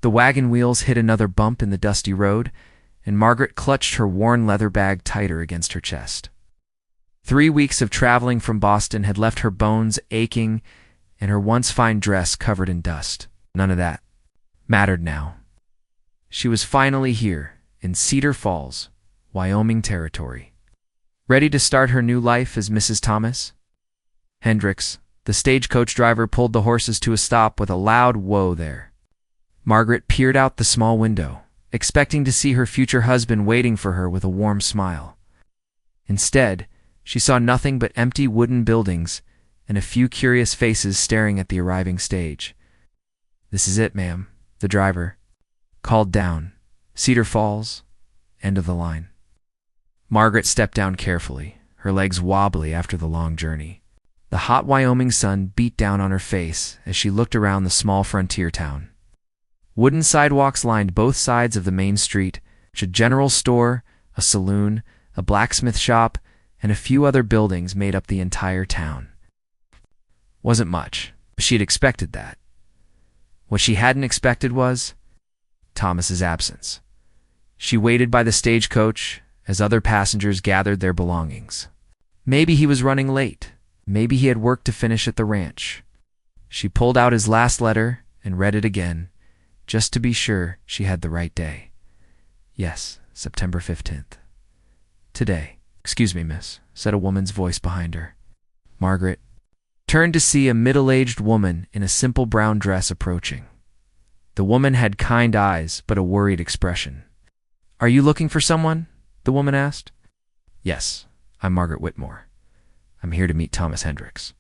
The wagon wheels hit another bump in the dusty road, and Margaret clutched her worn leather bag tighter against her chest. 3 weeks of traveling from Boston had left her bones aching and her once fine dress covered in dust. None of that mattered now. She was finally here, in Cedar Falls, Wyoming territory. Ready to start her new life as Mrs. Thomas? Hendricks, the stagecoach driver, pulled the horses to a stop with a loud whoa there. Margaret peered out the small window, expecting to see her future husband waiting for her with a warm smile. Instead, she saw nothing but empty wooden buildings and a few curious faces staring at the arriving stage. "This is it, ma'am," the driver called down. "Cedar Falls, end of the line." Margaret stepped down carefully, her legs wobbly after the long journey. The hot Wyoming sun beat down on her face as she looked around the small frontier town. Wooden sidewalks lined both sides of the main street, a general store, a saloon, a blacksmith shop, and a few other buildings made up the entire town. Wasn't much, but she had expected that. What she hadn't expected was Thomas's absence. She waited by the stagecoach as other passengers gathered their belongings. Maybe he was running late. Maybe he had work to finish at the ranch. She pulled out his last letter and read it again, just to be sure she had the right day. Yes, September 15th. "Today." "Excuse me, miss," said a woman's voice behind her. Margaret turned to see a middle-aged woman in a simple brown dress approaching. The woman had kind eyes, but a worried expression. "Are you looking for someone?" the woman asked. "Yes, I'm Margaret Whitmore. I'm here to meet Thomas Hendricks.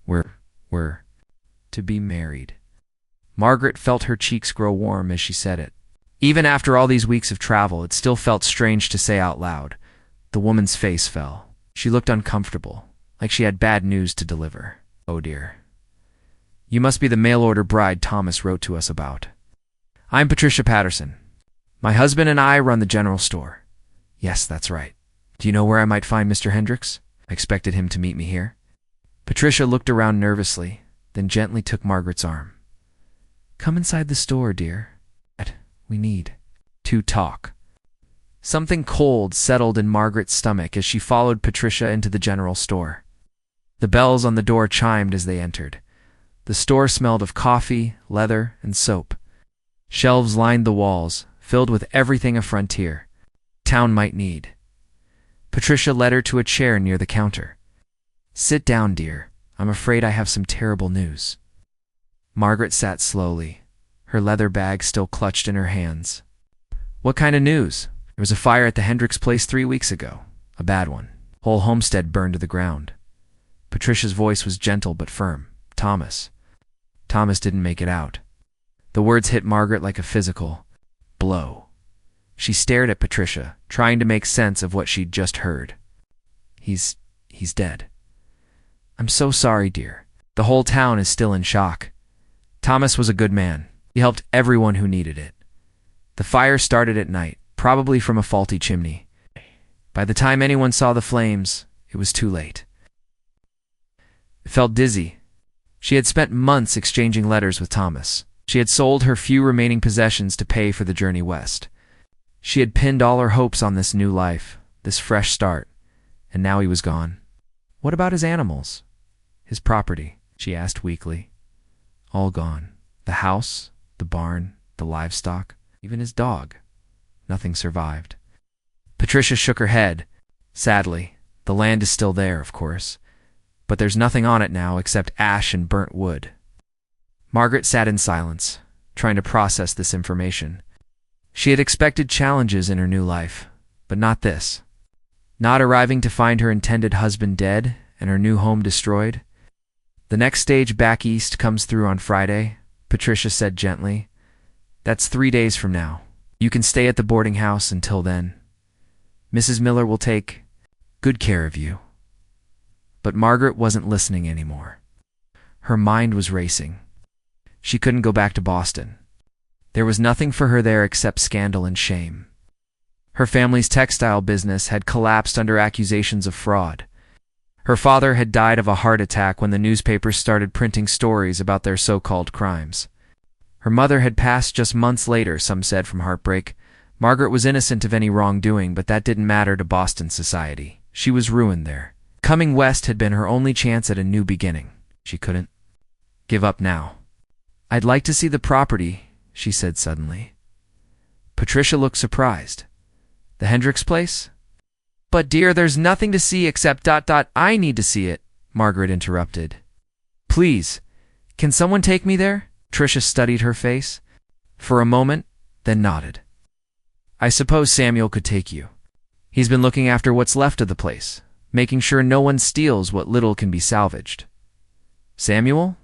We're to be married." Margaret felt her cheeks grow warm as she said it. Even after all these weeks of travel, it still felt strange to say out loud. The woman's face fell. She looked uncomfortable, like she had bad news to deliver. "Oh dear. You must be the mail-order bride Thomas wrote to us about. I'm Patricia Patterson. My husband and I run the general store." "Yes, that's right. Do you know where I might find Mr. Hendricks? I expected him to meet me here." Patricia looked around nervously, then gently took Margaret's arm. "Come inside the store, dear. We need to talk." Something cold settled in Margaret's stomach as she followed Patricia into the general store. The bells on the door chimed as they entered. The store smelled of coffee, leather, and soap. Shelves lined the walls, filled with everything a frontier town might need. Patricia led her to a chair near the counter. "Sit down, dear. I'm afraid I have some terrible news." Margaret sat slowly, her leather bag still clutched in her hands. "What kind of news?" "There was a fire at the Hendricks place 3 weeks ago. A bad one. Whole homestead burned to the ground." Patricia's voice was gentle but firm. Thomas didn't make it out." The words hit Margaret like a physical blow. She stared at Patricia, trying to make sense of what she'd just heard. He's dead." "I'm so sorry, dear. The whole town is still in shock. Thomas was a good man. He helped everyone who needed it. The fire started at night, probably from a faulty chimney. By the time anyone saw the flames, it was too late." It felt dizzy. She had spent months exchanging letters with Thomas. She had sold her few remaining possessions to pay for the journey west. She had pinned all her hopes on this new life, this fresh start, and now he was gone. "What about his animals? His property?" she asked weakly. "All gone. The house, the barn, the livestock, even his dog. Nothing survived." Patricia shook her head. "Sadly, the land is still there, of course, but there's nothing on it now except ash and burnt wood." Margaret sat in silence, trying to process this information. She had expected challenges in her new life, but not this. Not arriving to find her intended husband dead and her new home destroyed. "The next stage back east comes through on Friday," Patricia said gently. "That's 3 days from now. You can stay at the boarding house until then. Mrs. Miller will take good care of you." But Margaret wasn't listening anymore. Her mind was racing. She couldn't go back to Boston. There was nothing for her there except scandal and shame. Her family's textile business had collapsed under accusations of fraud. Her father had died of a heart attack when the newspapers started printing stories about their so-called crimes. Her mother had passed just months later, some said from heartbreak. Margaret was innocent of any wrongdoing, but that didn't matter to Boston society. She was ruined there. Coming west had been her only chance at a new beginning. She couldn't give up now. "I'd like to see the property," she said suddenly. Patricia looked surprised. "The Hendricks place?" "But dear, there's nothing to see except ... I need to see it," Margaret interrupted. "Please, can someone take me there?" Patricia studied her face for a moment, then nodded. "I suppose Samuel could take you. He's been looking after what's left of the place, making sure no one steals what little can be salvaged." "Samuel?"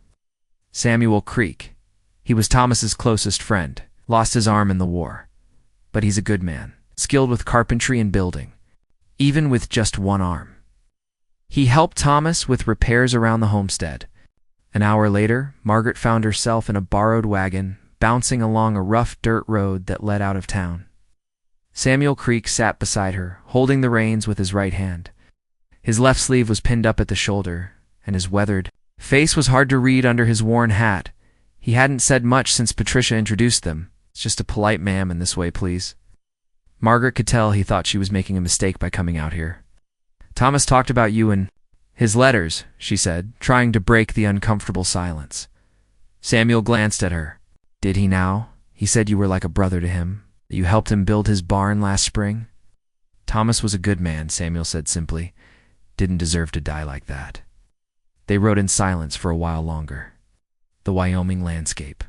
"Samuel Creek. He was Thomas's closest friend, lost his arm in the war. But he's a good man, skilled with carpentry and building, even with just one arm. He helped Thomas with repairs around the homestead." An hour later, Margaret found herself in a borrowed wagon, bouncing along a rough dirt road that led out of town. Samuel Creek sat beside her, holding the reins with his right hand. His left sleeve was pinned up at the shoulder, and his weathered face was hard to read under his worn hat. He hadn't said much since Patricia introduced them. "It's just a polite ma'am, and this way, please." Margaret could tell he thought she was making a mistake by coming out here. "Thomas talked about you in his letters," she said, trying to break the uncomfortable silence. Samuel glanced at her. "Did he now? He said you were like a brother to him, that you helped him build his barn last spring." "Thomas was a good man," Samuel said simply. "Didn't deserve to die like that." They rode in silence for a while longer. The Wyoming landscape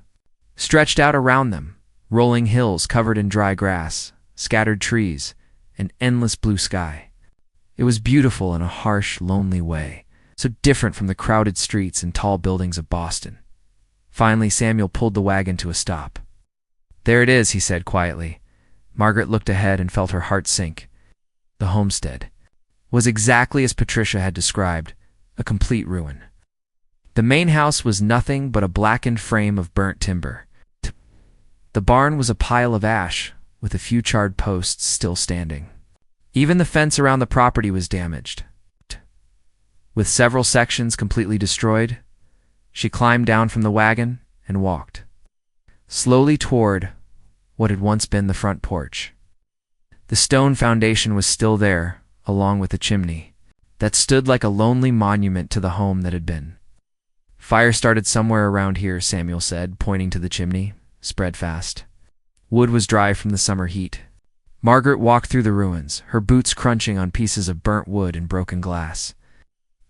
stretched out around them, rolling hills covered in dry grass, scattered trees, and endless blue sky. It was beautiful in a harsh, lonely way, so different from the crowded streets and tall buildings of Boston. Finally, Samuel pulled the wagon to a stop. "There it is," he said quietly. Margaret looked ahead and felt her heart sink. The homestead was exactly as Patricia had described, a complete ruin. The main house was nothing but a blackened frame of burnt timber. The barn was a pile of ash, with a few charred posts still standing. Even the fence around the property was damaged, with several sections completely destroyed. She climbed down from the wagon and walked slowly toward what had once been the front porch. The stone foundation was still there, along with the chimney, that stood like a lonely monument to the home that had been. "Fire started somewhere around here," Samuel said, pointing to the chimney. "Spread fast. Wood was dry from the summer heat." Margaret walked through the ruins, her boots crunching on pieces of burnt wood and broken glass.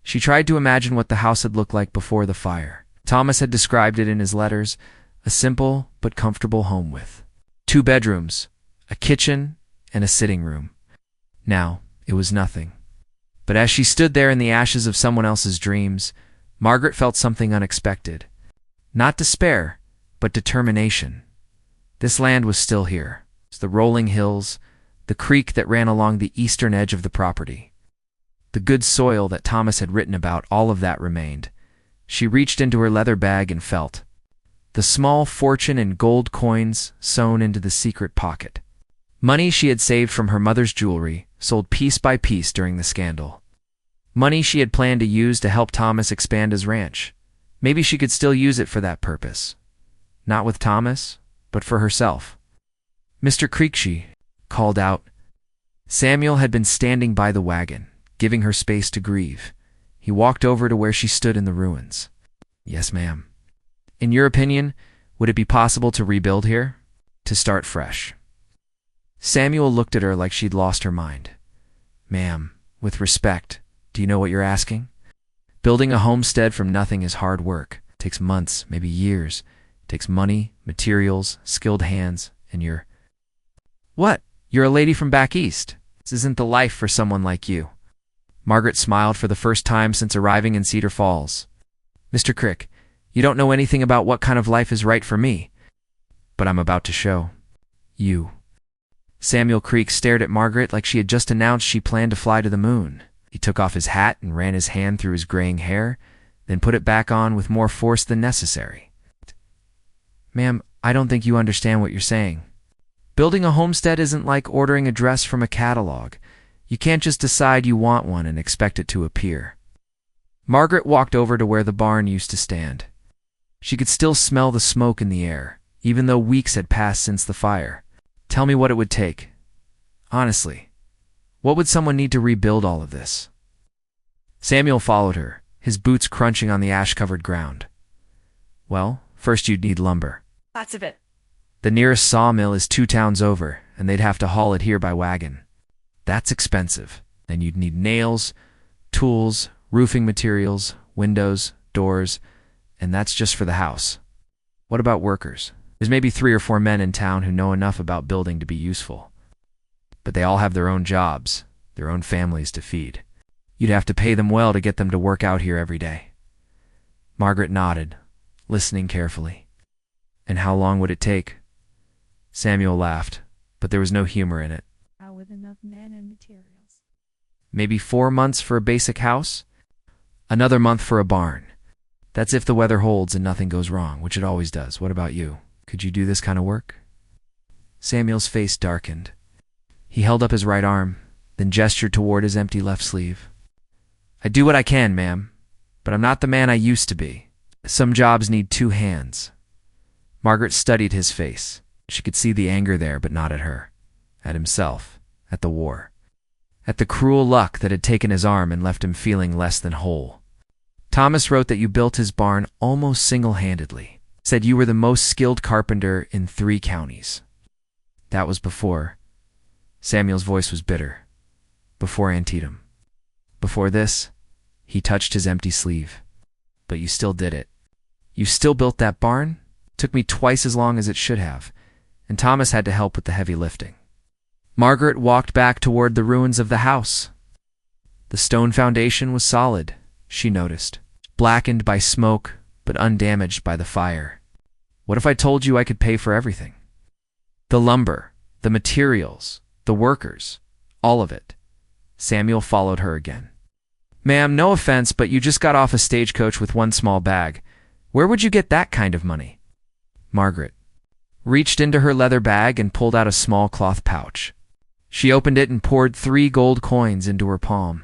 She tried to imagine what the house had looked like before the fire. Thomas had described it in his letters, a simple but comfortable home with 2 bedrooms, a kitchen, and a sitting room. Now, it was nothing. But as she stood there in the ashes of someone else's dreams, Margaret felt something unexpected. Not despair, but determination. This land was still here. The rolling hills, the creek that ran along the eastern edge of the property. The good soil that Thomas had written about, all of that remained. She reached into her leather bag and felt the small fortune in gold coins sewn into the secret pocket. Money she had saved from her mother's jewelry, sold piece by piece during the scandal. Money she had planned to use to help Thomas expand his ranch. Maybe she could still use it for that purpose. Not with Thomas, but for herself. "Mr. Creek," she called out. Samuel had been standing by the wagon, giving her space to grieve. He walked over to where she stood in the ruins. "Yes, ma'am. In your opinion, would it be possible to rebuild here? To start fresh?" Samuel looked at her like she'd lost her mind. "Ma'am, with respect, do you know what you're asking? Building a homestead from nothing is hard work. It takes months, maybe years. It takes money, materials, skilled hands, and you're..." "What? You're a lady from back east. This isn't the life for someone like you." Margaret smiled for the first time since arriving in Cedar Falls. "Mr. Crick, you don't know anything about what kind of life is right for me. But I'm about to show you." Samuel Creek stared at Margaret like she had just announced she planned to fly to the moon. He took off his hat and ran his hand through his graying hair, then put it back on with more force than necessary. "Ma'am, I don't think you understand what you're saying. Building a homestead isn't like ordering a dress from a catalog. You can't just decide you want one and expect it to appear." Margaret walked over to where the barn used to stand. She could still smell the smoke in the air, even though weeks had passed since the fire. Tell me what it would take. Honestly, what would someone need to rebuild all of this? Samuel followed her, his boots crunching on the ash-covered ground. Well, first you'd need lumber. Lots of it. The nearest sawmill is 2 towns over, and they'd have to haul it here by wagon. That's expensive. Then you'd need nails, tools, roofing materials, windows, doors, and that's just for the house. What about workers? There's maybe 3 or 4 men in town who know enough about building to be useful. But they all have their own jobs, their own families to feed. You'd have to pay them well to get them to work out here every day. Margaret nodded, listening carefully. And how long would it take? Samuel laughed, but there was no humor in it. With enough men and materials. Maybe 4 months for a basic house? Another month for a barn. That's if the weather holds and nothing goes wrong, which it always does. What about you? Could you do this kind of work? Samuel's face darkened. He held up his right arm, then gestured toward his empty left sleeve. I do what I can, ma'am, but I'm not the man I used to be. Some jobs need 2 hands. Margaret studied his face. She could see the anger there, but not at her. At himself. At the war. At the cruel luck that had taken his arm and left him feeling less than whole. Thomas wrote that you built his barn almost single-handedly. Said you were the most skilled carpenter in 3 counties. That was before. Samuel's voice was bitter. Before Antietam. Before this, he touched his empty sleeve. But you still did it. You still built that barn? Took me twice as long as it should have, and Thomas had to help with the heavy lifting. Margaret walked back toward the ruins of the house. The stone foundation was solid, she noticed, blackened by smoke, but undamaged by the fire. What if I told you I could pay for everything? The lumber, the materials, the workers, all of it. Samuel followed her again. Ma'am, no offense, but you just got off a stagecoach with 1 small bag. Where would you get that kind of money? Margaret reached into her leather bag and pulled out a small cloth pouch. She opened it and poured 3 gold coins into her palm.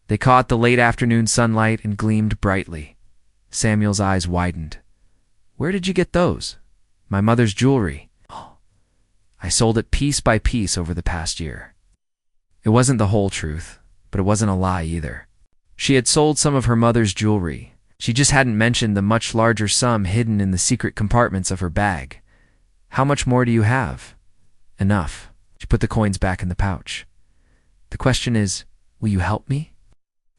They caught the late afternoon sunlight and gleamed brightly. Samuel's eyes widened. Where did you get those? My mother's jewelry. Oh, I sold it piece by piece over the past year. It wasn't the whole truth, but it wasn't a lie either. She had sold some of her mother's jewelry. She just hadn't mentioned the much larger sum hidden in the secret compartments of her bag. How much more do you have? Enough. She put the coins back in the pouch. The question is, will you help me?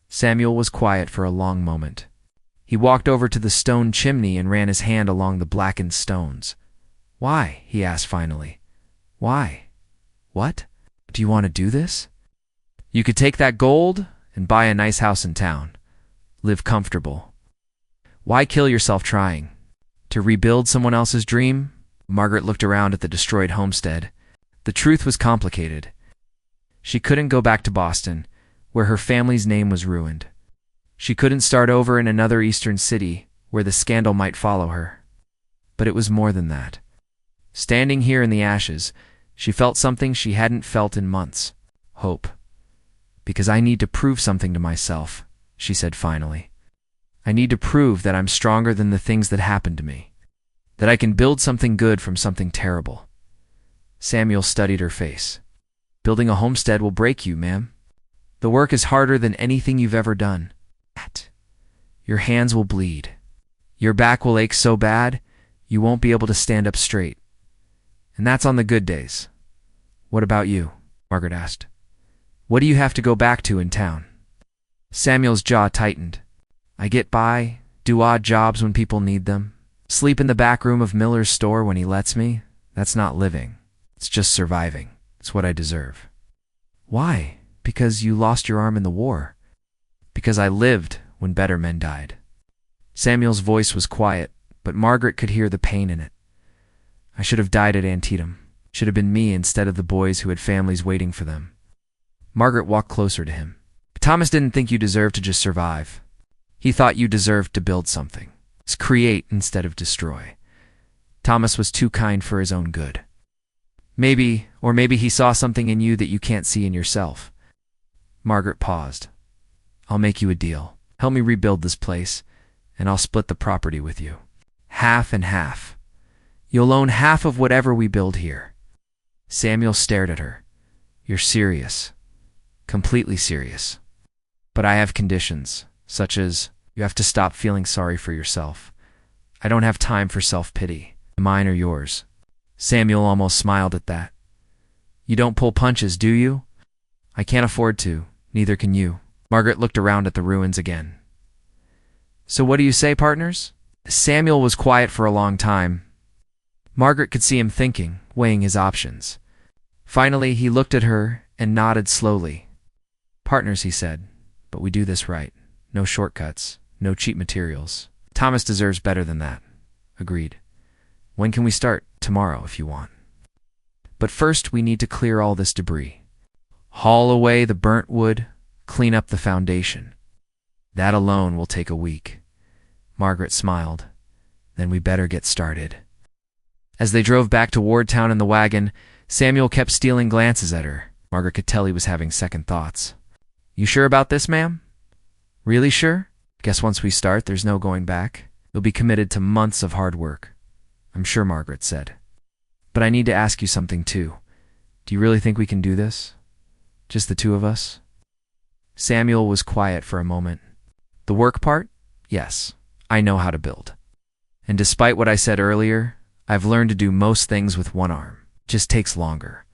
Samuel was quiet for a long moment. He walked over to the stone chimney and ran his hand along the blackened stones. Why? He asked finally. Why? What? Do you want to do this? You could take that gold and buy a nice house in town. Live comfortable. Why kill yourself trying? To rebuild someone else's dream? Margaret looked around at the destroyed homestead. The truth was complicated. She couldn't go back to Boston, where her family's name was ruined. She couldn't start over in another eastern city, where the scandal might follow her. But it was more than that. Standing here in the ashes, she felt something she hadn't felt in months. Hope. Because I need to prove something to myself, she said finally. I need to prove that I'm stronger than the things that happened to me. That I can build something good from something terrible. Samuel studied her face. Building a homestead will break you, ma'am. The work is harder than anything you've ever done. Your hands will bleed. Your back will ache so bad, you won't be able to stand up straight. And that's on the good days. What about you? Margaret asked. What do you have to go back to in town? Samuel's jaw tightened. I get by, do odd jobs when people need them, sleep in the back room of Miller's store when he lets me. That's not living. It's just surviving. It's what I deserve. Why? Because you lost your arm in the war. Because I lived when better men died. Samuel's voice was quiet, but Margaret could hear the pain in it. I should have died at Antietam. Should have been me instead of the boys who had families waiting for them. Margaret walked closer to him. But Thomas didn't think you deserved to just survive. He thought you deserved to build something. Create instead of destroy. Thomas was too kind for his own good. Maybe he saw something in you that you can't see in yourself. Margaret paused. I'll make you a deal. Help me rebuild this place, and I'll split the property with you. Half and half. You'll own half of whatever we build here. Samuel stared at her. You're serious. Completely serious. But I have conditions, such as you have to stop feeling sorry for yourself. I don't have time for self-pity. Mine or yours. Samuel almost smiled at that. You don't pull punches, do you? I can't afford to. Neither can you. Margaret looked around at the ruins again. So what do you say, partners? Samuel was quiet for a long time. Margaret could see him thinking, weighing his options. Finally, he looked at her and nodded slowly. Partners, he said, but we do this right. No shortcuts, no cheap materials. Thomas deserves better than that. Agreed. When can we start? Tomorrow, if you want. But first, we need to clear all this debris. Haul away the burnt wood, clean up the foundation. That alone will take a week. Margaret smiled. Then we better get started. As they drove back to Wardtown in the wagon, Samuel kept stealing glances at her. Margaret could tell he was having second thoughts. You sure about this, ma'am? Really sure? Guess once we start, there's no going back. You'll be committed to months of hard work. I'm sure, Margaret said. But I need to ask you something, too. Do you really think we can do this? Just the two of us? Samuel was quiet for a moment. The work part? Yes, I know how to build. And despite what I said earlier, I've learned to do most things with one arm. It just takes longer.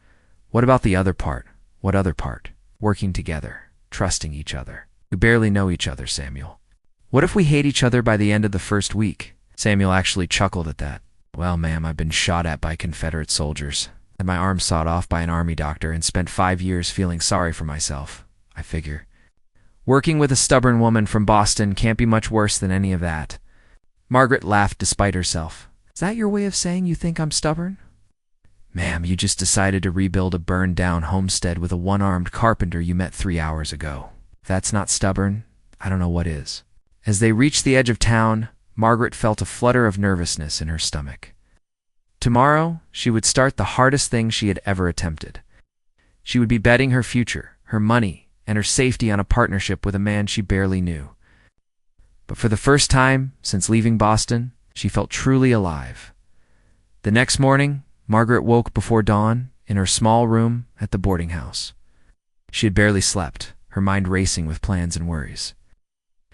What about the other part? What other part? Working together, trusting each other. We barely know each other, Samuel. What if we hate each other by the end of the first week? Samuel actually chuckled at that. Well, ma'am, I've been shot at by Confederate soldiers, had my arm sawed off by an army doctor, and spent 5 years feeling sorry for myself, I figure. Working with a stubborn woman from Boston can't be much worse than any of that. Margaret laughed despite herself. Is that your way of saying you think I'm stubborn? Ma'am, you just decided to rebuild a burned-down homestead with a one-armed carpenter you met 3 hours ago. If that's not stubborn, I don't know what is. As they reached the edge of town, Margaret felt a flutter of nervousness in her stomach. Tomorrow, she would start the hardest thing she had ever attempted. She would be betting her future, her money, and her safety on a partnership with a man she barely knew. But for the first time since leaving Boston, she felt truly alive. The next morning, Margaret woke before dawn in her small room at the boarding house. She had barely slept, her mind racing with plans and worries.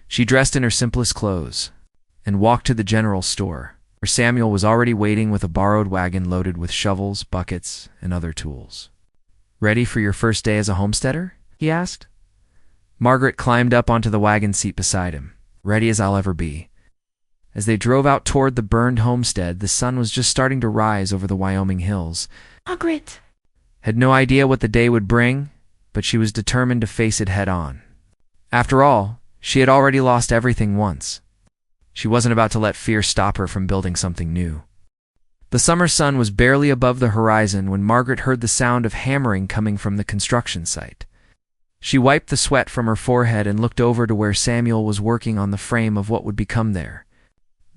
She dressed in her simplest clothes and walked to the general store, where Samuel was already waiting with a borrowed wagon loaded with shovels, buckets, and other tools. Ready for your first day as a homesteader? He asked. Margaret climbed up onto the wagon seat beside him. Ready as I'll ever be. As they drove out toward the burned homestead, the sun was just starting to rise over the Wyoming hills. Margaret! Had no idea what the day would bring, but she was determined to face it head on. After all, she had already lost everything once. She wasn't about to let fear stop her from building something new. The summer sun was barely above the horizon when Margaret heard the sound of hammering coming from the construction site. She wiped the sweat from her forehead and looked over to where Samuel was working on the frame of what would become their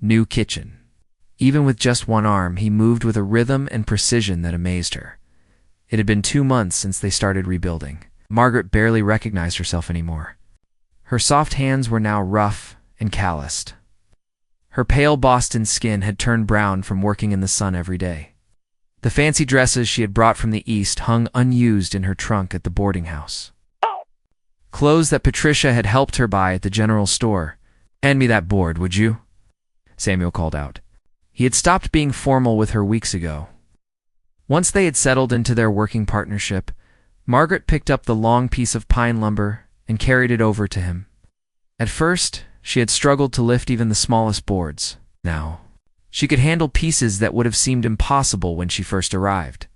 new kitchen. Even with just one arm, he moved with a rhythm and precision that amazed her. It had been 2 months since they started rebuilding. Margaret barely recognized herself anymore. Her soft hands were now rough and calloused. Her pale Boston skin had turned brown from working in the sun every day. The fancy dresses she had brought from the East hung unused in her trunk at the boarding house. Clothes that Patricia had helped her buy at the general store. Hand me that board, would you? Samuel called out. He had stopped being formal with her weeks ago. Once they had settled into their working partnership, Margaret picked up the long piece of pine lumber and carried it over to him. At first, she had struggled to lift even the smallest boards. Now, she could handle pieces that would have seemed impossible when she first arrived.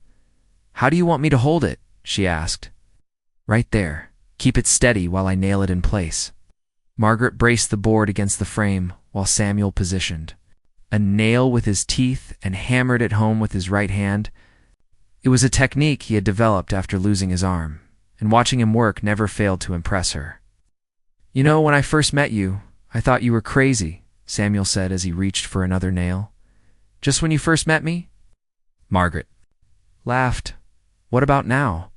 How do you want me to hold it? She asked. Right there. Keep it steady while I nail it in place. Margaret braced the board against the frame while Samuel positioned. A nail with his teeth and hammered it home with his right hand. It was a technique he had developed after losing his arm, and watching him work never failed to impress her. You know, when I first met you, I thought you were crazy, Samuel said as he reached for another nail. Just when you first met me? Margaret laughed. What about now?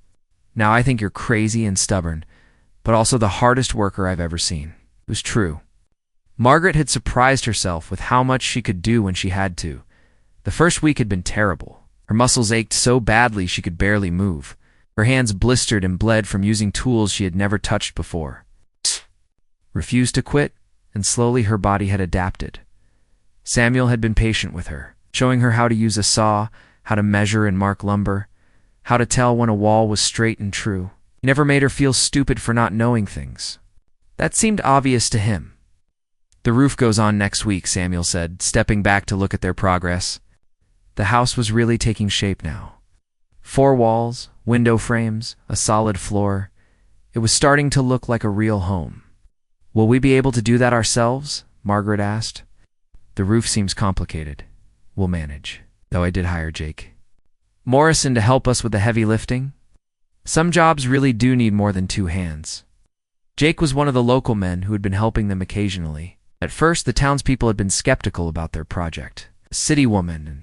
Now I think you're crazy and stubborn, but also the hardest worker I've ever seen. It was true. Margaret had surprised herself with how much she could do when she had to. The first week had been terrible. Her muscles ached so badly she could barely move. Her hands blistered and bled from using tools she had never touched before. Refused to quit, and slowly her body had adapted. Samuel had been patient with her, showing her how to use a saw, how to measure and mark lumber, how to tell when a wall was straight and true. He never made her feel stupid for not knowing things. That seemed obvious to him. "The roof goes on next week," Samuel said, stepping back to look at their progress. The house was really taking shape now. 4 walls, window frames, a solid floor. It was starting to look like a real home. "Will we be able to do that ourselves?" Margaret asked. "The roof seems complicated. We'll manage, though I did hire Jake Morrison to help us with the heavy lifting. Some jobs really do need more than 2 hands." Jake was one of the local men who had been helping them occasionally. At first, the townspeople had been skeptical about their project. A city woman and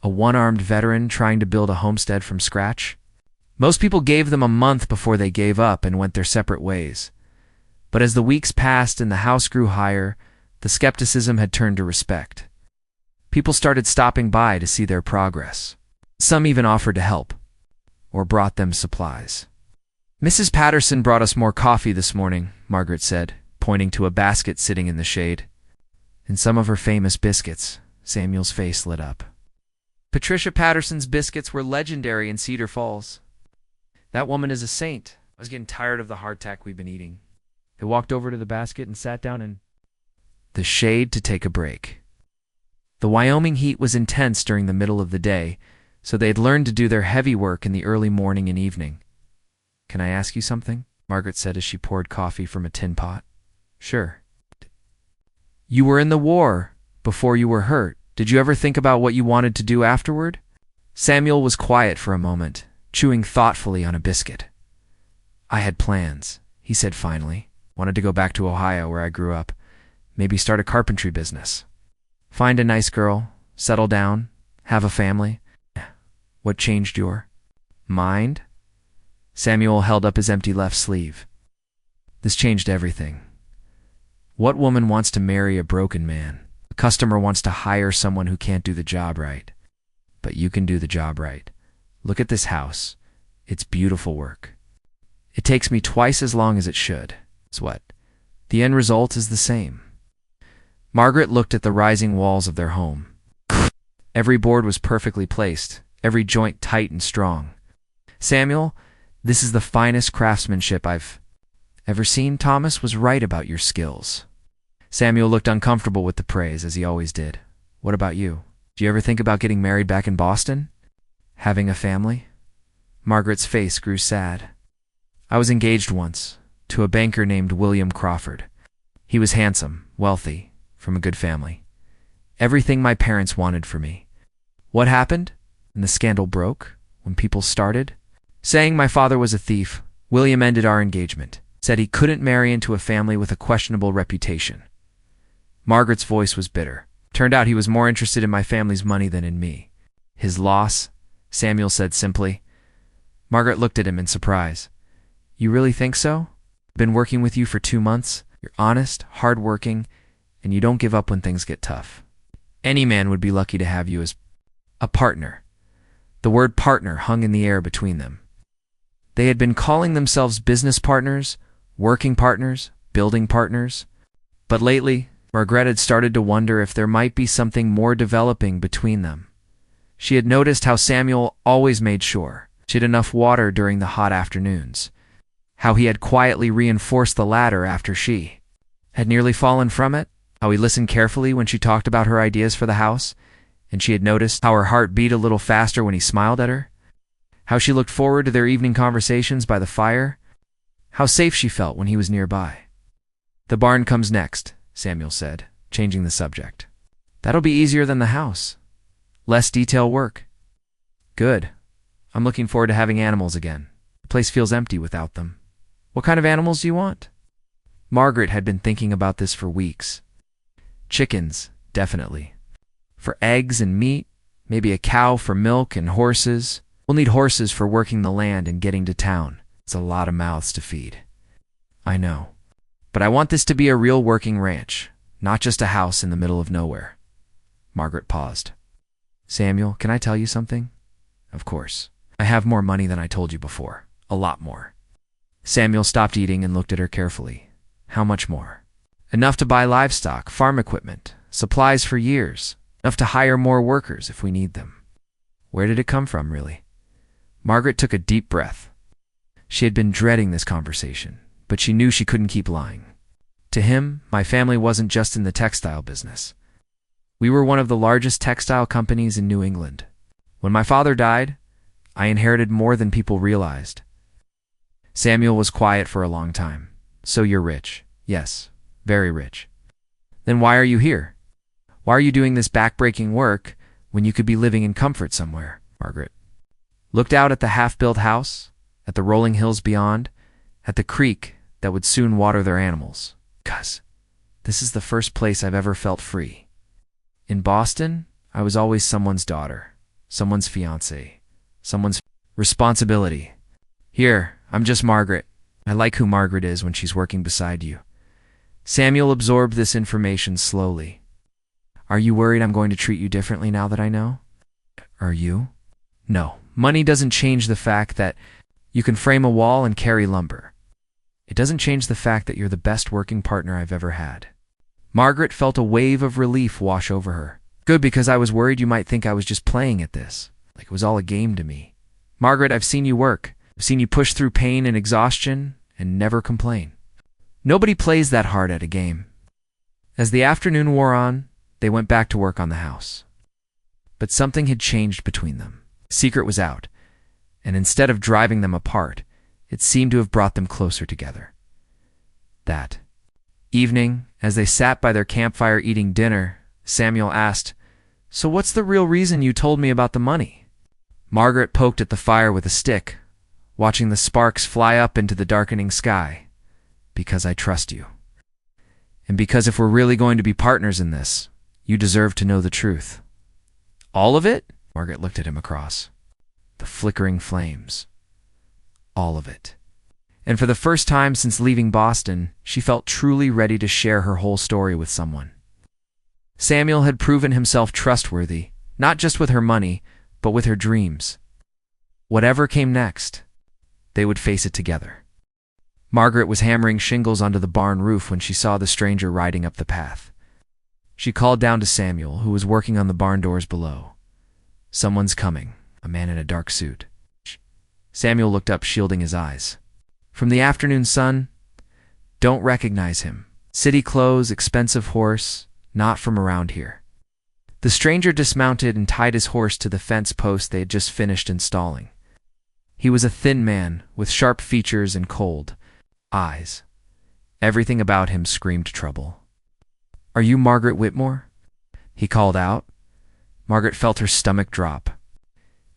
a one-armed veteran trying to build a homestead from scratch. Most people gave them a month before they gave up and went their separate ways. But as the weeks passed and the house grew higher, the skepticism had turned to respect. People started stopping by to see their progress. Some even offered to help, or brought them supplies. "Mrs. Patterson brought us more coffee this morning," Margaret said, pointing to a basket sitting in the shade. "And some of her famous biscuits." Samuel's face lit up. Patricia Patterson's biscuits were legendary in Cedar Falls. "That woman is a saint." I was getting tired of the hardtack we've been eating. They walked over to the basket and sat down in the shade to take a break. The Wyoming heat was intense during the middle of the day, so they had learned to do their heavy work in the early morning and evening. "Can I ask you something?" Margaret said as she poured coffee from a tin pot. "Sure." "You were in the war before you were hurt. Did you ever think about what you wanted to do afterward?" Samuel was quiet for a moment, chewing thoughtfully on a biscuit. "I had plans," he said finally. "Wanted to go back to Ohio where I grew up. Maybe start a carpentry business. Find a nice girl, settle down, have a family." "What changed your mind?" Samuel held up his empty left sleeve. "This changed everything. What woman wants to marry a broken man? A customer wants to hire someone who can't do the job right. But you can do the job right. Look at this house. It's beautiful work. It takes me twice as long as it should. So what? The end result is the same." Margaret looked at the rising walls of their home. Every board was perfectly placed, every joint tight and strong. "Samuel, this is the finest craftsmanship I've ever seen. Thomas was right about your skills." Samuel looked uncomfortable with the praise, as he always did. "What about you? Do you ever think about getting married back in Boston? Having a family?" Margaret's face grew sad. "I was engaged once, to a banker named William Crawford. He was handsome, wealthy, from a good family. Everything my parents wanted for me. What happened? And the scandal broke, when people started saying my father was a thief. William ended our engagement, said he couldn't marry into a family with a questionable reputation." Margaret's voice was bitter. "Turned out he was more interested in my family's money than in me." "His loss," Samuel said simply. Margaret looked at him in surprise. "You really think so? I've been working with you for 2 months. You're honest, hardworking, and you don't give up when things get tough. Any man would be lucky to have you as a partner." The word partner hung in the air between them. They had been calling themselves business partners, working partners, building partners. But lately, Margaret had started to wonder if there might be something more developing between them. She had noticed how Samuel always made sure she had enough water during the hot afternoons, how he had quietly reinforced the ladder after she had nearly fallen from it, how he listened carefully when she talked about her ideas for the house, and she had noticed how her heart beat a little faster when he smiled at her, how she looked forward to their evening conversations by the fire, how safe she felt when he was nearby. "The barn comes next," Samuel said, changing the subject. "That'll be easier than the house. Less detail work." "Good. I'm looking forward to having animals again. The place feels empty without them." "What kind of animals do you want?" Margaret had been thinking about this for weeks. "Chickens, definitely. For eggs and meat, maybe a cow for milk and horses. We'll need horses for working the land and getting to town. It's a lot of mouths to feed." "I know. But I want this to be a real working ranch, not just a house in the middle of nowhere." Margaret paused. Samuel, can I tell you something? Of course. I have more money than I told you before. A lot more. Samuel stopped eating and looked at her carefully. How much more? Enough to buy livestock, farm equipment, supplies for years. Enough to hire more workers if we need them. Where did it come from, really? Margaret took a deep breath. She had been dreading this conversation, but she knew she couldn't keep lying. To him, my family wasn't just in the textile business. We were one of the largest textile companies in New England. When my father died, I inherited more than people realized. Samuel was quiet for a long time. So you're rich. Yes, very rich. Then why are you here? Why are you doing this back-breaking work when you could be living in comfort somewhere? Margaret looked out at the half-built house, at the rolling hills beyond, at the creek that would soon water their animals. 'Cause this is the first place I've ever felt free. In Boston, I was always someone's daughter, someone's fiancée, someone's responsibility. Here, I'm just Margaret. I like who Margaret is when she's working beside you. Samuel absorbed this information slowly. Are you worried I'm going to treat you differently now that I know? Are you? No. Money doesn't change the fact that you can frame a wall and carry lumber. It doesn't change the fact that you're the best working partner I've ever had. Margaret felt a wave of relief wash over her. Good, because I was worried you might think I was just playing at this, like it was all a game to me. Margaret, I've seen you work. I've seen you push through pain and exhaustion and never complain. Nobody plays that hard at a game. As the afternoon wore on, they went back to work on the house. But something had changed between them. The secret was out, and instead of driving them apart, it seemed to have brought them closer together. That evening, as they sat by their campfire eating dinner, Samuel asked, "So what's the real reason you told me about the money?" Margaret poked at the fire with a stick, watching the sparks fly up into the darkening sky. Because I trust you. And because if we're really going to be partners in this, you deserve to know the truth. All of it? Margaret looked at him across. The flickering flames. All of it. And for the first time since leaving Boston, she felt truly ready to share her whole story with someone. Samuel had proven himself trustworthy, not just with her money, but with her dreams. Whatever came next, they would face it together. Margaret was hammering shingles onto the barn roof when she saw the stranger riding up the path. She called down to Samuel, who was working on the barn doors below. Someone's coming, a man in a dark suit. Samuel looked up, shielding his eyes. From the afternoon sun, don't recognize him. City clothes, expensive horse, not from around here. The stranger dismounted and tied his horse to the fence post they had just finished installing. He was a thin man, with sharp features and cold eyes. Everything about him screamed trouble. Are you Margaret Whitmore? He called out. Margaret felt her stomach drop.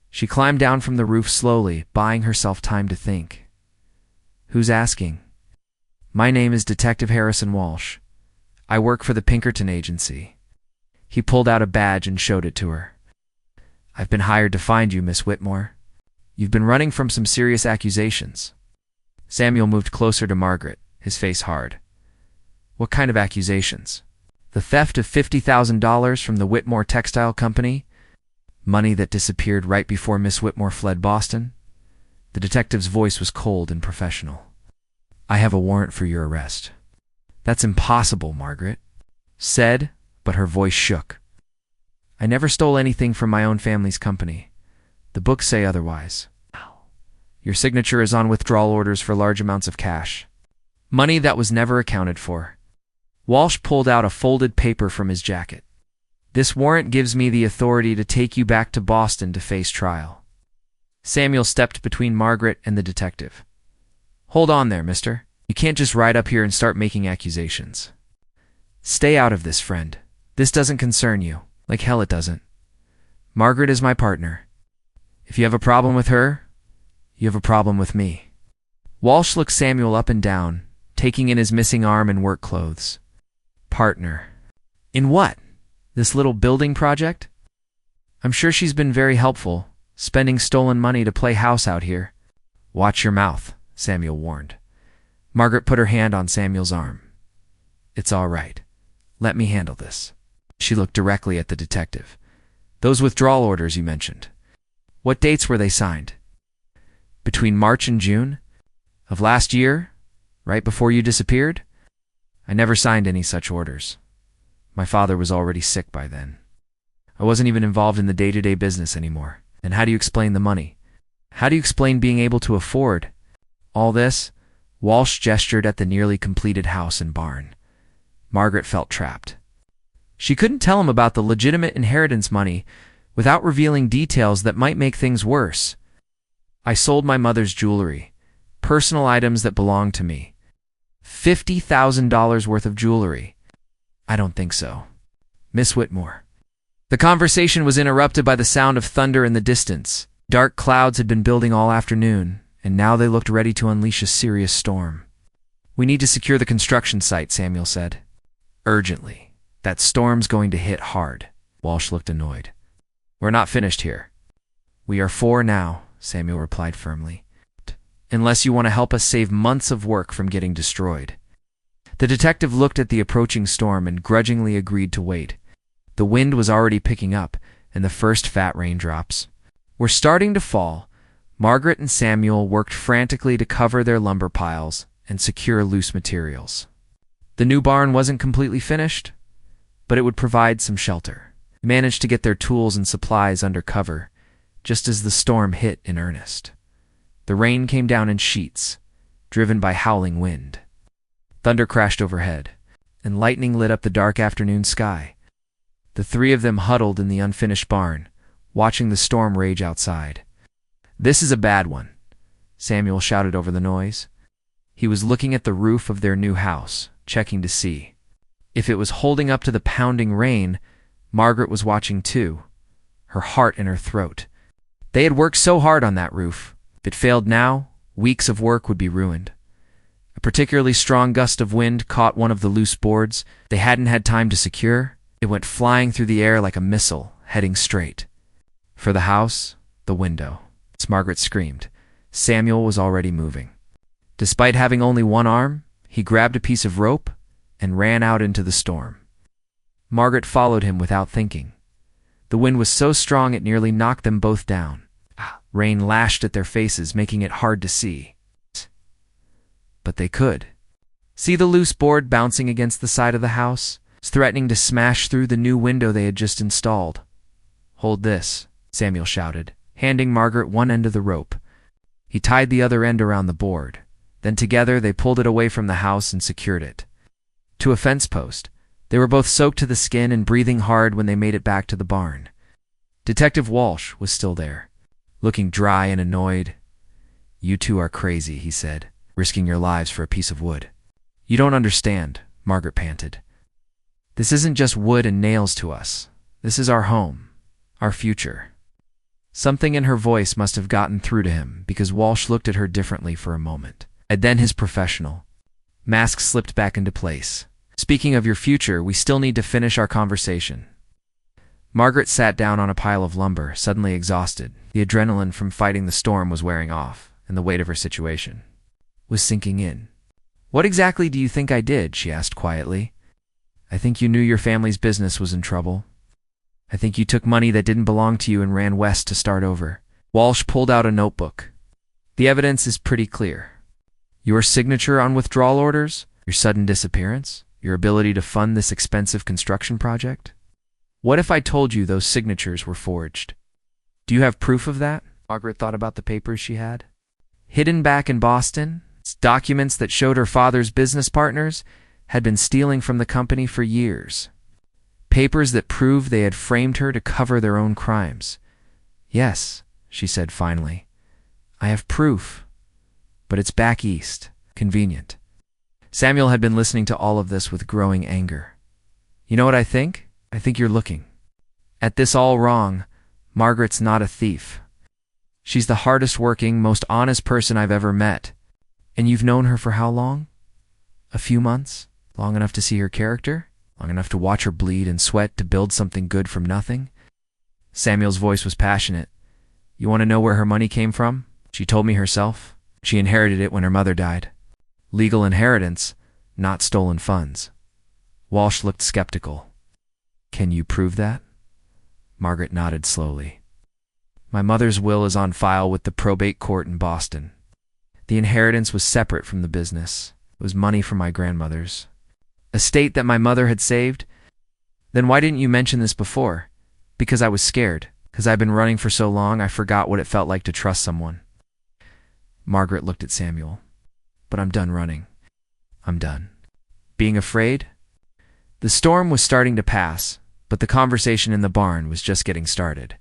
She climbed down from the roof slowly, buying herself time to think. Who's asking? My name is Detective Harrison Walsh. I work for the Pinkerton Agency. He pulled out a badge and showed it to her. I've been hired to find you, Miss Whitmore. You've been running from some serious accusations. Samuel moved closer to Margaret, his face hard. What kind of accusations? The theft of $50,000 from the Whitmore Textile Company? Money that disappeared right before Miss Whitmore fled Boston? The detective's voice was cold and professional. I have a warrant for your arrest. That's impossible, Margaret said, but her voice shook. I never stole anything from my own family's company. The books say otherwise. Your signature is on withdrawal orders for large amounts of cash. Money that was never accounted for. Walsh pulled out a folded paper from his jacket. This warrant gives me the authority to take you back to Boston to face trial. Samuel stepped between Margaret and the detective. Hold on there, mister. You can't just ride up here and start making accusations. Stay out of this, friend. This doesn't concern you. Like hell it doesn't. Margaret is my partner. If you have a problem with her, you have a problem with me. Walsh looked Samuel up and down, taking in his missing arm and work clothes. Partner. In what? This little building project? I'm sure she's been very helpful, spending stolen money to play house out here. Watch your mouth, Samuel warned. Margaret put her hand on Samuel's arm. It's all right. Let me handle this. She looked directly at the detective. Those withdrawal orders you mentioned. What dates were they signed? Between March and June? Of last year? Right before you disappeared? I never signed any such orders. My father was already sick by then. I wasn't even involved in the day-to-day business anymore. And how do you explain the money? How do you explain being able to afford all this? Walsh gestured at the nearly completed house and barn. Margaret felt trapped. She couldn't tell him about the legitimate inheritance money without revealing details that might make things worse. I sold my mother's jewelry, personal items that belonged to me. $50,000 worth of jewelry. I don't think so. Miss Whitmore. The conversation was interrupted by the sound of thunder in the distance. Dark clouds had been building all afternoon, and now they looked ready to unleash a serious storm. We need to secure the construction site, Samuel said. Urgently. That storm's going to hit hard. Walsh looked annoyed. We're not finished here. We are for now, Samuel replied firmly. Unless you want to help us save months of work from getting destroyed. The detective looked at the approaching storm and grudgingly agreed to wait. The wind was already picking up, and the first fat raindrops were starting to fall. Margaret and Samuel worked frantically to cover their lumber piles and secure loose materials. The new barn wasn't completely finished, but it would provide some shelter. They managed to get their tools and supplies under cover, just as the storm hit in earnest. The rain came down in sheets, driven by howling wind. Thunder crashed overhead, and lightning lit up the dark afternoon sky. The three of them huddled in the unfinished barn, watching the storm rage outside. "This is a bad one," Samuel shouted over the noise. He was looking at the roof of their new house, checking to see if it was holding up to the pounding rain. Margaret was watching too, her heart in her throat. They had worked so hard on that roof. If it failed now, weeks of work would be ruined. A particularly strong gust of wind caught one of the loose boards they hadn't had time to secure. It went flying through the air like a missile, heading straight for the house, the window. As Margaret screamed, Samuel was already moving. Despite having only one arm, he grabbed a piece of rope and ran out into the storm. Margaret followed him without thinking. The wind was so strong it nearly knocked them both down. Rain lashed at their faces, making it hard to see. But they could see the loose board bouncing against the side of the house, threatening to smash through the new window they had just installed. "Hold this," Samuel shouted, handing Margaret one end of the rope. He tied the other end around the board. Then together they pulled it away from the house and secured it to a fence post. They were both soaked to the skin and breathing hard when they made it back to the barn. Detective Walsh was still there, looking dry and annoyed. "You two are crazy," he said, "risking your lives for a piece of wood." "You don't understand," Margaret panted. "This isn't just wood and nails to us. This is our home, our future." Something in her voice must have gotten through to him, because Walsh looked at her differently for a moment. And then his professional mask slipped back into place. "Speaking of your future, we still need to finish our conversation." Margaret sat down on a pile of lumber, suddenly exhausted. The adrenaline from fighting the storm was wearing off, and the weight of her situation was sinking in. "What exactly do you think I did?" she asked quietly. "I think you knew your family's business was in trouble. I think you took money that didn't belong to you and ran west to start over." Walsh pulled out a notebook. "The evidence is pretty clear. Your signature on withdrawal orders, your sudden disappearance, your ability to fund this expensive construction project. What if I told you those signatures were forged? Do you have proof of that?" Margaret thought about the papers she had hidden back in Boston, documents that showed her father's business partners had been stealing from the company for years. Papers that proved they had framed her to cover their own crimes. "Yes," she said finally. "I have proof. But it's back east. Convenient." Samuel had been listening to all of this with growing anger. "You know what I think? I think you're looking at this all wrong. Margaret's not a thief. She's the hardest working, most honest person I've ever met. And you've known her for how long? A few months? Long enough to see her character? Long enough to watch her bleed and sweat to build something good from nothing?" Samuel's voice was passionate. "You want to know where her money came from? She told me herself. She inherited it when her mother died. Legal inheritance, not stolen funds." Walsh looked skeptical. "Can you prove that?" Margaret nodded slowly. My mother's will is on file with the probate court in Boston. The inheritance was separate from the business. It was money from my grandmother's estate that my mother had saved. Then why didn't you mention this before? Because I was scared. Because I've been running for so long, I forgot what it felt like to trust someone. Margaret looked at Samuel. But I'm done running. I'm done. Being afraid? The storm was starting to pass, but the conversation in the barn was just getting started.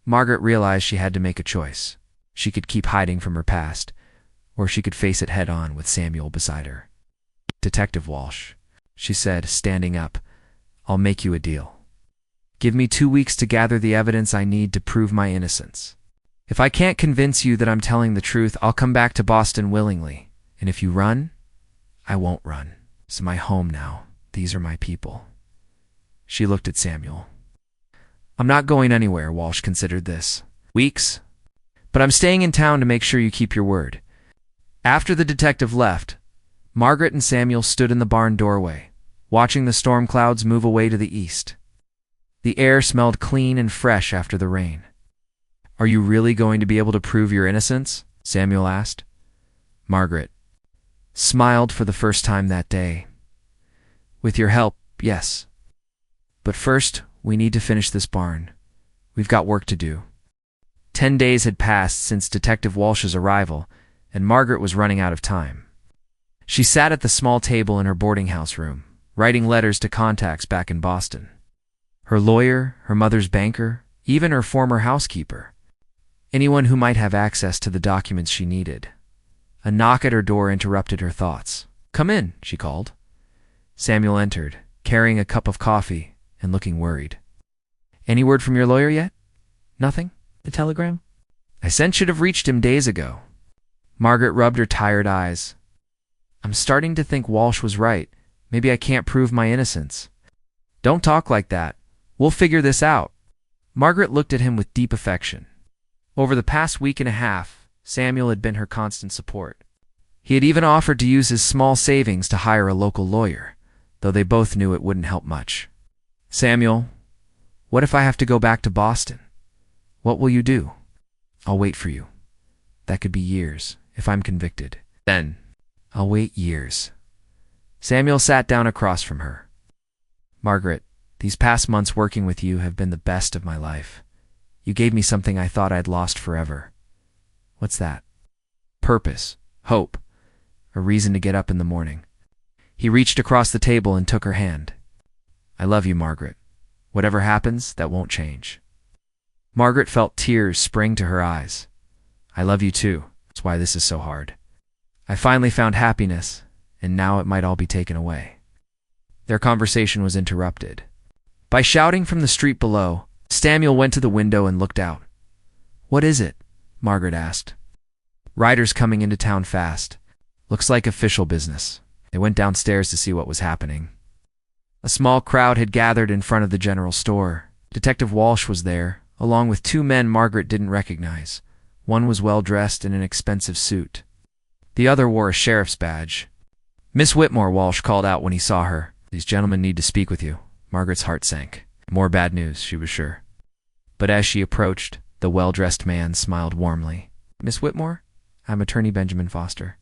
Margaret realized she had to make a choice. She could keep hiding from her past, or she could face it head-on with Samuel beside her. Detective Walsh, she said, standing up, I'll make you a deal. Give me 2 weeks to gather the evidence I need to prove my innocence. If I can't convince you that I'm telling the truth, I'll come back to Boston willingly. And if you run, I won't run. This is my home now. These are my people. She looked at Samuel. I'm not going anywhere, Walsh considered this. Weeks? But I'm staying in town to make sure you keep your word. After the detective left, Margaret and Samuel stood in the barn doorway, watching the storm clouds move away to the east. The air smelled clean and fresh after the rain. Are you really going to be able to prove your innocence? Samuel asked. Margaret smiled for the first time that day. With your help, yes. But first, we need to finish this barn. We've got work to do. 10 days had passed since Detective Walsh's arrival, and Margaret was running out of time. She sat at the small table in her boarding house room, writing letters to contacts back in Boston. Her lawyer, her mother's banker, even her former housekeeper. Anyone who might have access to the documents she needed. A knock at her door interrupted her thoughts. Come in, she called. Samuel entered, carrying a cup of coffee and looking worried. Any word from your lawyer yet? Nothing? The telegram? I sent should have reached him days ago. Margaret rubbed her tired eyes. I'm starting to think Walsh was right. Maybe I can't prove my innocence. Don't talk like that. We'll figure this out. Margaret looked at him with deep affection. Over the past week and a half, Samuel had been her constant support. He had even offered to use his small savings to hire a local lawyer, though they both knew it wouldn't help much. Samuel, what if I have to go back to Boston? What will you do? I'll wait for you. That could be years, if I'm convicted. Then, I'll wait years. Samuel sat down across from her. Margaret, these past months working with you have been the best of my life. You gave me something I thought I'd lost forever. What's that? Purpose, hope, a reason to get up in the morning. He reached across the table and took her hand. I love you, Margaret. Whatever happens, that won't change. Margaret felt tears spring to her eyes. I love you too. That's why this is so hard. I finally found happiness, and now it might all be taken away. Their conversation was interrupted. By shouting from the street below, Samuel went to the window and looked out. What is it? Margaret asked. Riders coming into town fast. Looks like official business. They went downstairs to see what was happening. A small crowd had gathered in front of the general store. Detective Walsh was there, along with 2 men Margaret didn't recognize. One was well-dressed in an expensive suit. The other wore a sheriff's badge. Miss Whitmore, Walsh called out when he saw her. These gentlemen need to speak with you. Margaret's heart sank. More bad news, she was sure. But as she approached, the well-dressed man smiled warmly. Miss Whitmore, I'm attorney Benjamin Foster.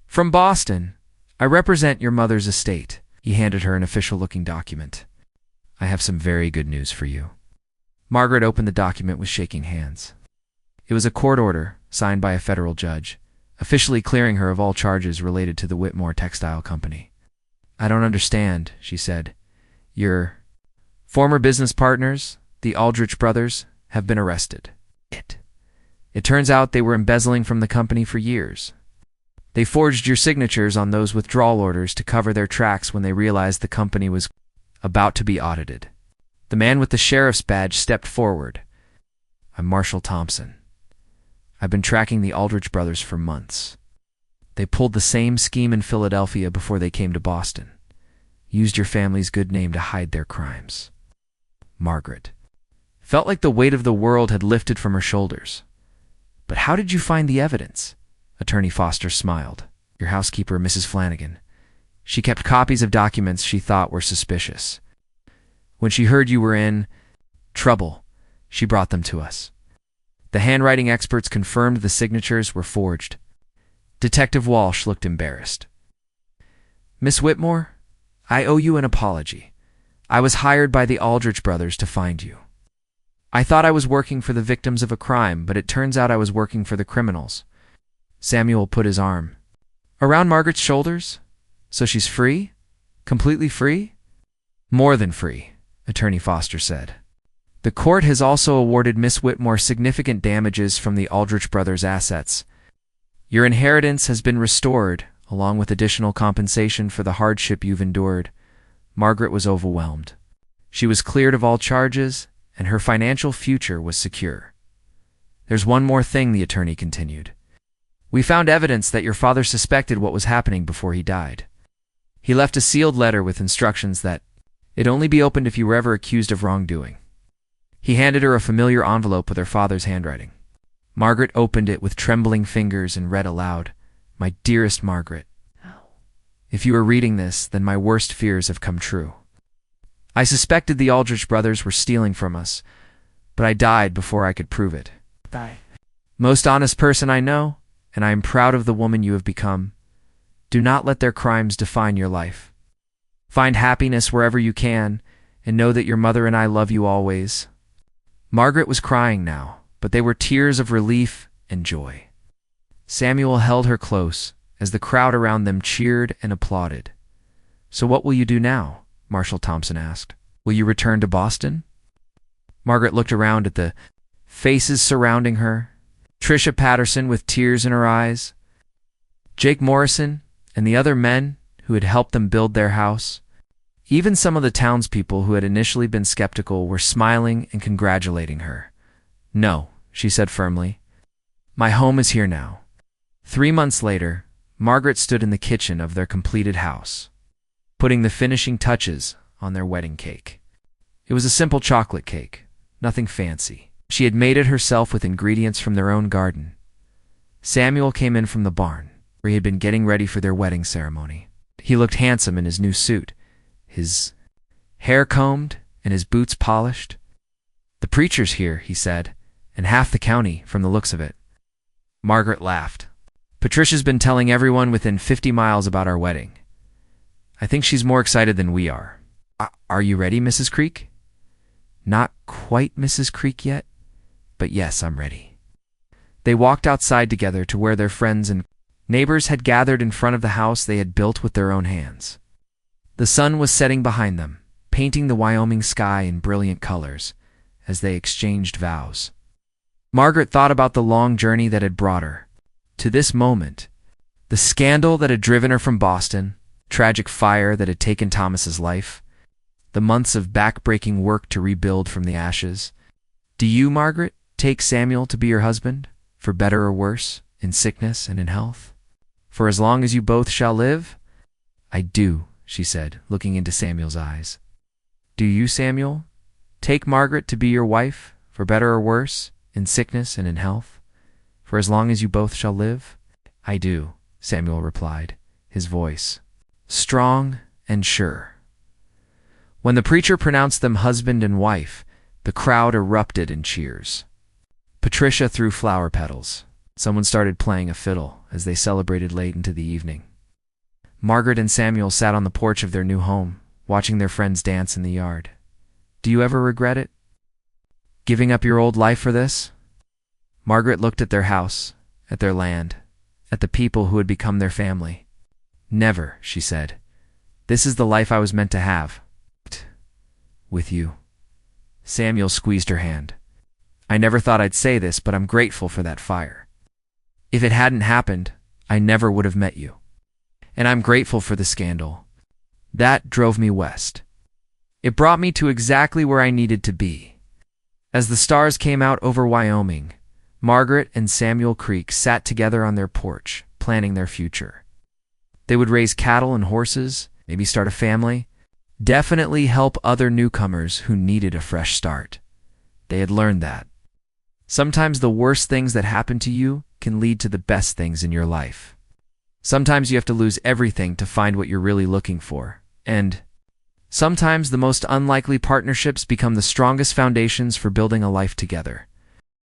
From Boston. I represent your mother's estate. He handed her an official-looking document. I have some very good news for you. Margaret opened the document with shaking hands. It was a court order, signed by a federal judge, officially clearing her of all charges related to the Whitmore Textile Company. I don't understand, she said. Your former business partners, the Aldrich brothers, have been arrested. It turns out they were embezzling from the company for years. They forged your signatures on those withdrawal orders to cover their tracks when they realized the company was about to be audited. The man with the sheriff's badge stepped forward. I'm Marshall Thompson. I've been tracking the Aldrich brothers for months. They pulled the same scheme in Philadelphia before they came to Boston. Used your family's good name to hide their crimes. Margaret felt like the weight of the world had lifted from her shoulders. But how did you find the evidence? Attorney Foster smiled. Your housekeeper, Mrs. Flanagan. She kept copies of documents she thought were suspicious. When she heard you were in, Trouble. She brought them to us. The handwriting experts confirmed the signatures were forged. Detective Walsh looked embarrassed. Miss Whitmore, I owe you an apology. I was hired by the Aldrich brothers to find you. I thought I was working for the victims of a crime, but it turns out I was working for the criminals. Samuel put his arm around Margaret's shoulders. So she's free? Completely free? More than free, Attorney Foster said. The court has also awarded Miss Whitmore significant damages from the Aldrich brothers' assets. Your inheritance has been restored, along with additional compensation for the hardship you've endured. Margaret was overwhelmed. She was cleared of all charges, and her financial future was secure. There's one more thing, the attorney continued. We found evidence that your father suspected what was happening before he died. He left a sealed letter with instructions that it'd only be opened if you were ever accused of wrongdoing. He handed her a familiar envelope with her father's handwriting. Margaret opened it with trembling fingers and read aloud, My dearest Margaret, if you are reading this, then my worst fears have come true. I suspected the Aldrich brothers were stealing from us, but I died before I could prove it. Most honest person I know, and I am proud of the woman you have become. Do not let their crimes define your life. Find happiness wherever you can, and know that your mother and I love you always. Margaret was crying now, but they were tears of relief and joy. Samuel held her close as the crowd around them cheered and applauded. So what will you do now? Marshall Thompson asked. Will you return to Boston? Margaret looked around at the faces surrounding her. Tricia Patterson with tears in her eyes. Jake Morrison and the other men who had helped them build their house. Even some of the townspeople who had initially been skeptical were smiling and congratulating her. No, she said firmly. My home is here now. 3 months later, Margaret stood in the kitchen of their completed house, putting the finishing touches on their wedding cake. It was a simple chocolate cake, nothing fancy. She had made it herself with ingredients from their own garden. Samuel came in from the barn, where he had been getting ready for their wedding ceremony. He looked handsome in his new suit, his hair combed and his boots polished. The preacher's here, he said, and half the county from the looks of it. Margaret laughed. Patricia's been telling everyone within 50 miles about our wedding. I think she's more excited than we are. Are you ready, Mrs. Creek? Not quite Mrs. Creek yet, but yes, I'm ready. They walked outside together to where their friends and neighbors had gathered in front of the house they had built with their own hands. The sun was setting behind them, painting the Wyoming sky in brilliant colors as they exchanged vows. Margaret thought about the long journey that had brought her to this moment, the scandal that had driven her from Boston, tragic fire that had taken Thomas's life, the months of back-breaking work to rebuild from the ashes. Do you, Margaret, take Samuel to be your husband, for better or worse, in sickness and in health? For as long as you both shall live? I do, she said, looking into Samuel's eyes. Do you, Samuel, take Margaret to be your wife, for better or worse, in sickness and in health? For as long as you both shall live? I do, Samuel replied, his voice strong and sure. When the preacher pronounced them husband and wife, the crowd erupted in cheers. Patricia threw flower petals. Someone started playing a fiddle as they celebrated late into the evening. Margaret and Samuel sat on the porch of their new home, watching their friends dance in the yard. Do you ever regret it? Giving up your old life for this? Margaret looked at their house, at their land, at the people who had become their family. Never, she said. This is the life I was meant to have. With you. Samuel squeezed her hand. I never thought I'd say this, but I'm grateful for that fire. If it hadn't happened, I never would have met you. And I'm grateful for the scandal. That drove me west. It brought me to exactly where I needed to be. As the stars came out over Wyoming, Margaret and Samuel Creek sat together on their porch, planning their future. They would raise cattle and horses, maybe start a family, definitely help other newcomers who needed a fresh start. They had learned that. Sometimes the worst things that happen to you can lead to the best things in your life. Sometimes you have to lose everything to find what you're really looking for. And Sometimes the most unlikely partnerships become the strongest foundations for building a life together.